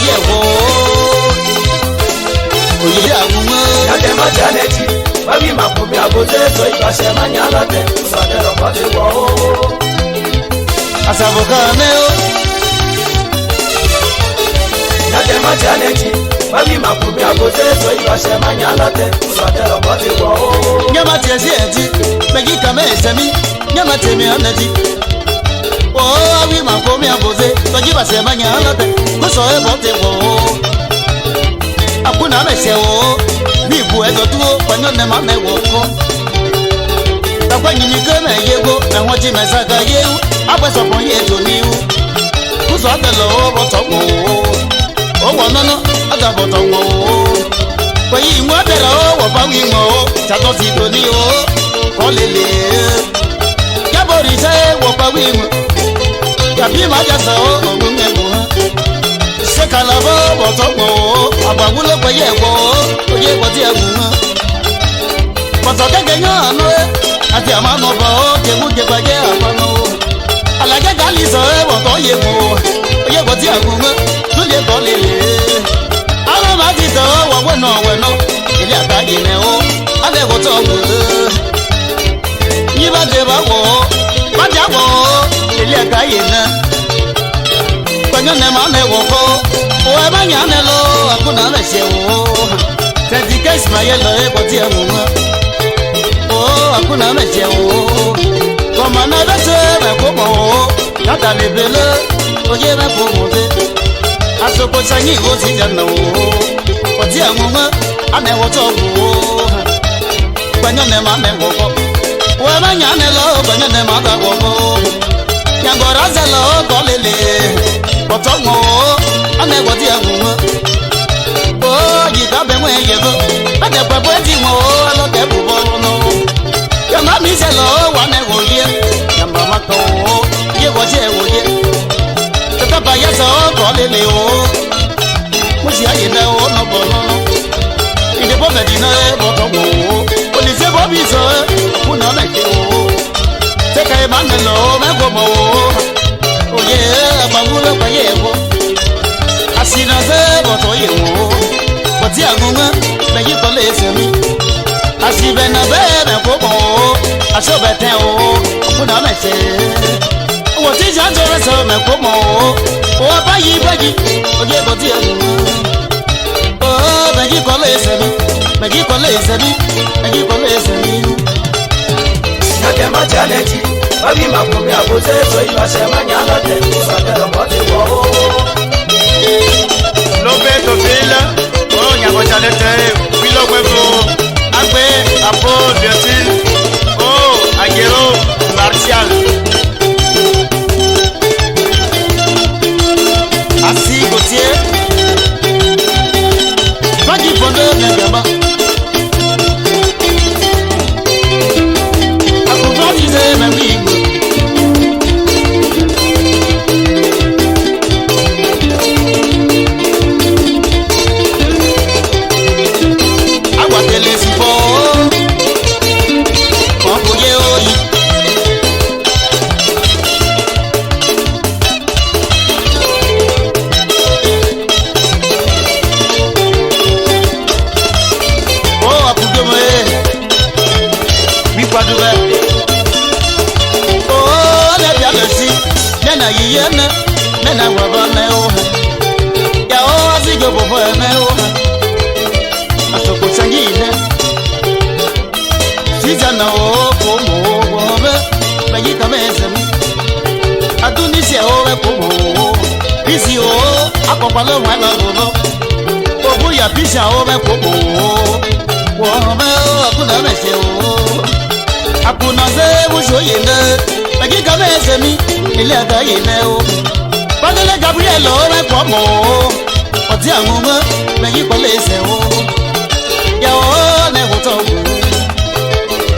ye wo oye awumo yade ma jaleti babi makobi aboze so ibase manyala te usade lo pati wo asaboka me o yade ma jaleti babi makobi aboze so ibase manyala te usade lo pati wo nyama tiesi enti megi kame esemi nyama temi anati o awi makobi aboze so ibase manyala te kuso e bote wo akuna mese wo ni bu edo tuo panyo ne ma me wo ko takwa nyinyi keme yego na hoji mesaga yewu abeso pon ye to niwu kuso adelo wo to wo o wo nono ada bo to wo pe yi mo bere o wo ba wi mo chato ti do ni o ko lele ya bori se wo ba wi mo ya bi ma ja so o mo me mo se kalabo bo to wo abagulo pe ye wo oye bo ti egun mo pọ̀tọ̀ gẹ́gẹ́ yán àánú ẹ́ àti àmánú ọba ó jẹ́mú jẹba jẹ́ àpamọ́ ó alàgẹ́gẹ́ àlìsàn ẹ́ wọ̀tọ́ yẹ mọ́ oyè bọ̀ tí àgùn mọ́ tún lè kọ́ lè lè àwọn máa ti tẹ̀ ọ́ wọ̀wẹ́ náà wẹ̀ náà ilé àtàgé nẹ̀ ó alẹ́ wọ́tọ̀ wò ó yí bá dé bá wọ̀ ó má jà wọ̀ ó ilé àtàgé nẹ̀ pẹ̀lú nẹ̀ máa nẹ̀ wọ̀ kọ́ ó ẹ má yàn án lọ àkúnà rẹ̀ ṣe wò ó tẹ̀sí kẹ́sì máa yẹ lọ ẹ́ bọ̀ tí àgùn mọ́ akuna meje wo koma na bese me ko mo kata le bele oye me ko mo de asoko sanyi wo ti jana wo o ti amuma ane wo to wo banyo ne ma me wo ko wo ma nya ne lo banyo ne ma da wo ko ya gora za lo ko lele ko to mo ane wo ti amuma o ji ka be we ye go ade pa bo ti mo lo ke bu bo no yamba mi se lo wa ne wo ye yamba ma ko ye wo je wo ye ta ba ya so ko le le o mo si aye na o no bo no ide bo be di na bo to wo o li se bo bi so ku na me ke o se ka e ma ne lo me ko mo o ye ba mu lo pa ye wo asina se bo to ye wo bo ti agun ma me yi ko le se mi asibe na bebe komo asobete o kuna mese wo ti janjo so me komo o bayi oje bodi enu o bayi ko le se mi bayi ko le se mi bayi ko le se mi yade ma jaleti babi makobi aboze so ibase manyala te usade lo pati wo lo be to fila o nya ko jalete wilo wevo agbe apo Bertil oh Aguero Martial Assi Gauthier Fagi Bondo Ngaba Akuba dize mamigo Aguatele sipo yiyene nena wabane oha ya o azigo bobo eme oha atoko sangine sijana o komo obe bayi kamesem adunisi o be komo bisi o akopalo mala bobo obu ya bisha o be komo wo me akuna mese o akuna ze bujoyene bayi kamesemi ile agaye ne o Padele Gabriel o me ko mo o ti àwọn mo me yi ko le se o ya o ne wo to wo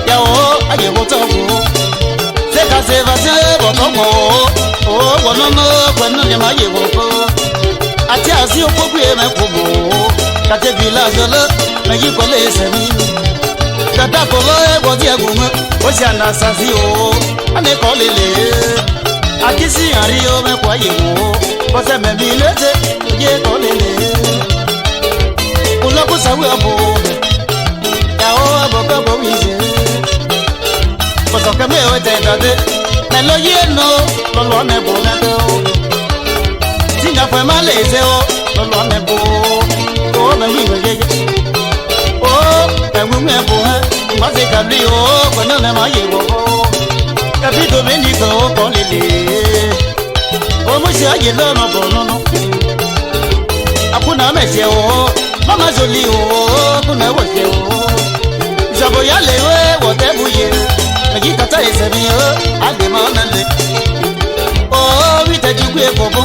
ya o aye wo to wo se ka se va se bo to mo o wo no no ko no le ma ye wo ko ati asi o ko gbe me ko mo ka te village le me yi ko le se mi dada ko lo e bo ti egun mo o si ana sa si o ane ko le le akisi ari o me kwa ye wo o se me bi lete ye ko le kame o te dade me lo ye no lo lo ne bo na do tinga fwe ma le se o lo lo ne bo o me wi we ye o e wu me bo ha ma se ka li o ko na na ma ye bo ka bi do me ni ko ko le le o mo se aye lo no bo no no akuna me se o mama joli o kuna wo se o jabo ya le we wo te bu ye agi kata ese mi o agbe ma na le o wi te ju gbe bobo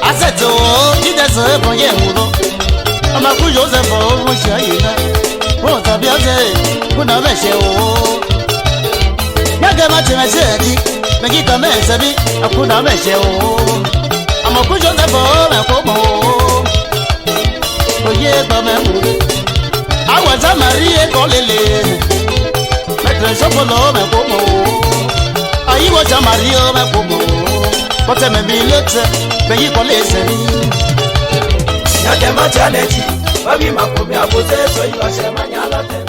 aseto o ide so e bon ye hu no ama ku Joseph o mo se aye na wo ta bi o se kuna me se o yaga ma te me se di agi ka me se bi akuna me se o ama ku Joseph o me ko mo oye ba me mu awaza marie ko lele metre sopolo me ko mo ayi wo ja mario me ko mo bote me bi lete me yi ko le se ni ya ke ma challenge babi makomi abote so iba se manya late